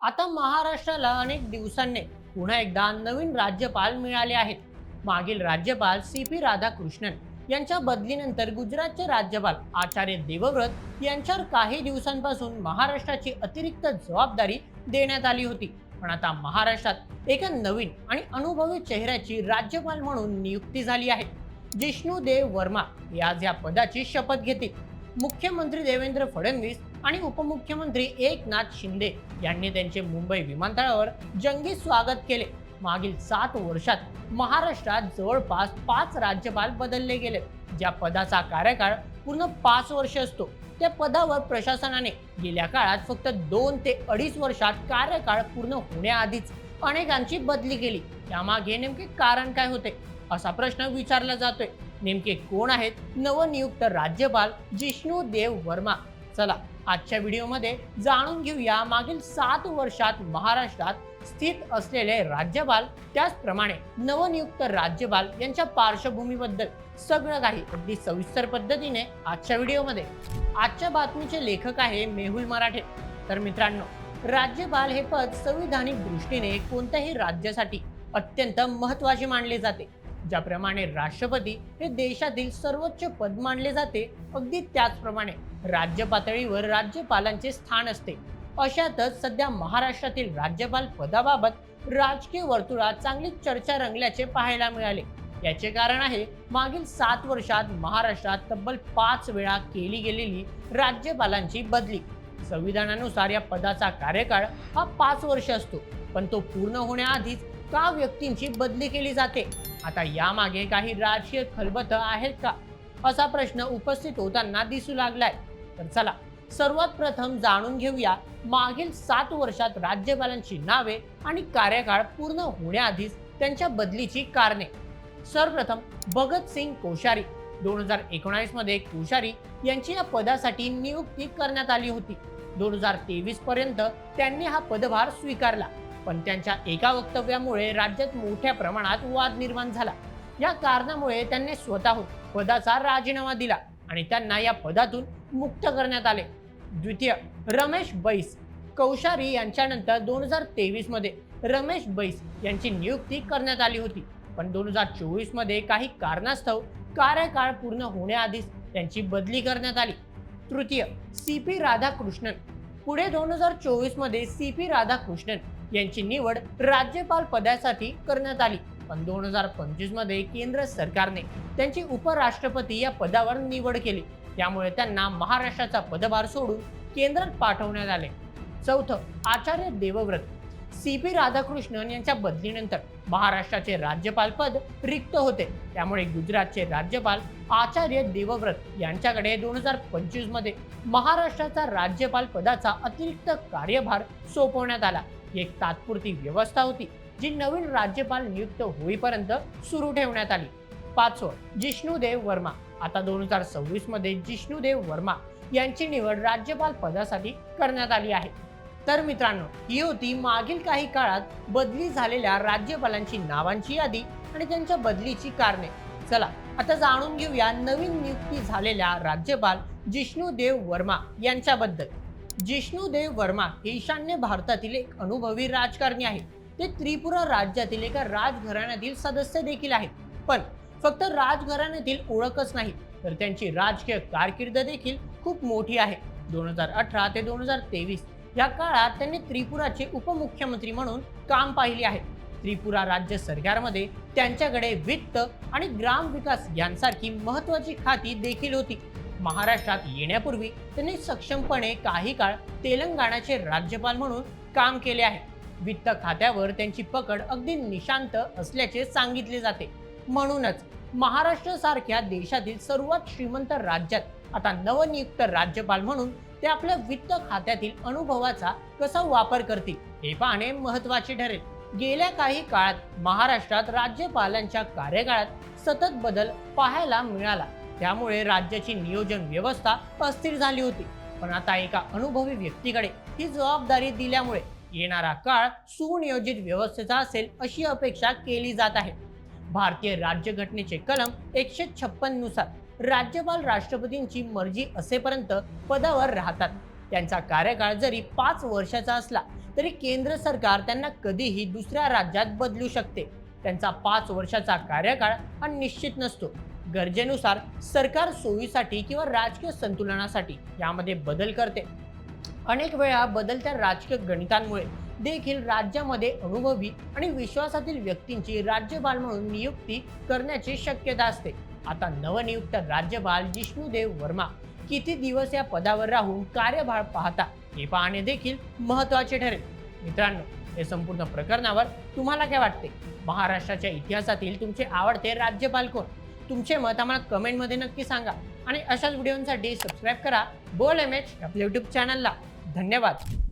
आता महाराष्ट्राला अनेक दिवसांनी पुन्हा एकदा नवीन राज्यपाल मिळाले आहेत. मागील राज्यपाल सी.पी. राधाकृष्णन यांच्या बदलीनंतर गुजरातचे राज्यपाल आचार्य देवव्रत यांच्यावर काही दिवसांपासून महाराष्ट्राची अतिरिक्त जबाबदारी देण्यात आली होती. पण आता महाराष्ट्रात एका नवीन आणि अनुभवी चेहऱ्याची राज्यपाल म्हणून नियुक्ती झाली आहे. जिष्णुदेव वर्मा हे आज या पदाची शपथ घेतील. मुख्यमंत्री देवेंद्र फडणवीस आणि उपमुख्यमंत्री एकनाथ शिंदे यांनी त्यांचे मुंबई विमानतळावर जंगी स्वागत केले. मागील 7 वर्षात महाराष्ट्रात जवळपास 5 राज्यपाल बदलले गेले. ज्या पदाचा कार्यकाळ पूर्ण 5 वर्ष असतो त्या पदावर प्रशासनाने गेल्या काळात फक्त 2 ते 2.5 वर्षात कार्यकाळ पूर्ण होण्याआधीच अनेकांची बदली केली. त्यामागे नेमके कारण काय होते असा प्रश्न विचारला जातोय. नेमके कोण आहेत नवनियुक्त राज्यपाल जिष्णुदेव वर्मा? चला आजच्या व्हिडिओमध्ये जाणून घेऊया मागील 7 वर्षात महाराष्ट्रात स्थित असलेले राज्यपाल, त्याचप्रमाणे नवनियुक्त राज्यपाल यांच्या पार्श्वभूमीबद्दल सगळं काही अगदी सविस्तर पद्धतीने आजच्या व्हिडिओमध्ये. आजच्या बातमीचे लेखक आहे मेहुल मराठे. तर मित्रांनो, राज्यपाल हे पद संविधानिक दृष्टीने कोणत्याही राज्यासाठी अत्यंत महत्त्वाचे मानले जाते. ज्याप्रमाणे राष्ट्रपती हे देशातील सर्वोच्च पद मानले जाते, अगदी त्याचप्रमाणे राज्य पातळीवर राज्यपालांचे स्थान असते. अशातच सध्या महाराष्ट्रातील राज्यपाल पदाबाबत राजकीय वर्तुळात चांगली चर्चा रंगल्याचे पाहायला मिळाले. याचे कारण आहे मागील 7 वर्षात महाराष्ट्रात तब्बल 5 वेळा केली गेलेली राज्यपालांची बदली. संविधानानुसार या पदाचा कार्यकाळ हा 5 वर्ष असतो, पण तो पूर्ण होण्याआधीच का व्यक्तींची बदली केली जाते? आता यामागे काही राजकीय खलबत आहेत का असा प्रश्न उपस्थित होताना दिसू लागलाय. तर चला सर्वात प्रथम जाणून घेऊया मागील 7 वर्षात राज्यपालांची नावे आणि कार्यकाळ पूर्ण होण्याआधीच त्यांच्या बदलीची कारणे. सर्वप्रथम भगतसिंग कोश्यारी. 2019 मध्ये कोश्यारी यांची या पदासाठी नियुक्ती करण्यात आली होती. 2023 पर्यंत त्यांनी हा पदभार स्वीकारला, पण त्यांच्या एका वक्तव्यामुळे राज्यात मोठ्या प्रमाणात वाद निर्माण झाला. या कारणामुळे त्यांनी स्वतःहून पदाचा राजीनामा दिला आणि त्यांना या पदातून मुक्त करण्यात आले. द्वितीय, रमेश बैस. कोश्यारी यांच्यानंतर 2023 मध्ये रमेश बैस यांची नियुक्ती करण्यात आली होती, पण 2024 मध्ये काही कारणास्तव कार्यकाळ पूर्ण होण्याआधीच त्यांची बदली करण्यात आली. तृतीय, सी.पी. राधाकृष्णन. पुढे 2024 मध्ये सी.पी. राधाकृष्णन यांची निवड राज्यपाल पदासाठी करण्यात आली, पण 2025 मध्ये केंद्र सरकारने त्यांची उपराष्ट्रपती या पदावर निवड केली. त्यामुळे त्यांना महाराष्ट्राचा पदभार सोडून केंद्रात पाठवण्यात आले. चौथं, आचार्य देवव्रत. सी.पी. राधाकृष्णन यांच्या बदलीनंतर महाराष्ट्राचे राज्यपाल पद रिक्त होते. त्यामुळे गुजरातचे राज्यपाल आचार्य देवव्रत यांच्याकडे 2025 मध्ये महाराष्ट्राचा राज्यपाल पदाचा अतिरिक्त कार्यभार सोपवण्यात आला. एक तात्पुरती व्यवस्था होती जी नवीन राज्यपाल नियुक्त होईपर्यंत सुरू ठेवण्यात आली. पाचवं, जिष्णुदेव वर्मा. आता 2026 मध्ये जिष्णुदेव वर्मा यांची निवड राज्यपाल पदासाठी करण्यात आली आहे. तर मित्रांनो, ही होती मागील काही काळात बदली झालेल्या राज्यपालांची नावांची यादी आणि त्यांच्या बदलीची कारणे. चला आता जाणून घेऊया नवीन नियुक्ती झालेल्या राज्यपाल जिष्णुदेव वर्मा यांच्याबद्दल. जिष्णुदेव वर्मा हे ईशान्य भारतातील एक अनुभवी राजकारणी आहेत. ते त्रिपुरा राज्यातील एका राजघराण्यातील सदस्य देखील आहेत. पण फक्त राजघराण्यातील ओळखच नाही, तर त्यांची राजकीय कारकीर्द देखील खूप मोठी आहे. 2018 ते 2023 या काळात त्यांनी त्रिपुराचे उपमुख्यमंत्री म्हणून काम पाहिले आहे. त्रिपुरा राज्य सरकारमध्ये त्यांच्याकडे वित्त आणि ग्रामविकास यांसारखी महत्त्वाची खाती देखील होती. महाराष्ट्रात येण्यापूर्वी त्यांनी सक्षमपणे काही काळ तेलंगणाचे राज्यपाल म्हणून काम केले आहे. वित्त खात्यावर त्यांची पकड अगदी निशांत असल्याचे सांगितले जाते. म्हणूनच महाराष्ट्र सारख्या देशातील सर्वात श्रीमंत राज्यात आता नवनियुक्त राज्यपाल म्हणून ते आपल्या वित्त खात्यातील अनुभवाचा कसा वापर करतील हे पाहणे महत्त्वाचे ठरेल. गेल्या काही काळात महाराष्ट्रात राज्यपालांच्या कार्यकाळात सतत बदल पाहायला मिळाला. त्यामुळे राज्याची नियोजन व्यवस्था अस्थिर झाली होती. पण आता एका अनुभवी व्यक्तीकडे ही जबाबदारी दिल्यामुळे येणारा काळ सुनियोजित व्यवस्थेचा असेल अशी अपेक्षा केली जात आहे. भारतीय राज्यघटनेचे कलम 156 नुसार राज्यपाल राष्ट्रपतींची मर्जी असेपर्यंत पदावर राहतात. त्यांचा कार्यकाळ जरी 5 वर्षाचा असला तरी केंद्र सरकार त्यांना कधीही दुसऱ्या राज्यात बदलू शकते. त्यांचा 5 वर्षाचा कार्यकाळ हा निश्चित नसतो. गरजेनुसार सरकार सोयीसाठी किंवा राजकीय संतुलनासाठी यामध्ये बदल करते. अनेक वेळा बदलत्या राजकीय गणितांमुळे देखील राज्यामध्ये अनुभवी आणि विश्वासातील व्यक्तींची राज्यपाल म्हणून नियुक्ती करण्याची शक्यता असते. आता नवनियुक्त राज्यपाल जिष्णुदेव वर्मा किती दिवस या पदावर राहून कार्यभार पाहता हे पाहणे देखील महत्त्वाचे ठरेल. मित्रांनो, हे संपूर्ण प्रकरणावर तुम्हाला काय वाटते? महाराष्ट्राच्या इतिहासातील तुमचे आवडते राज्यपाल कोण? तुमचे मत आम्हाला कमेंटमध्ये नक्की सांगा आणि अशाच व्हिडिओसाठी सबस्क्राईब करा बोल MH आपल्या YouTube चॅनलला. धन्यवाद.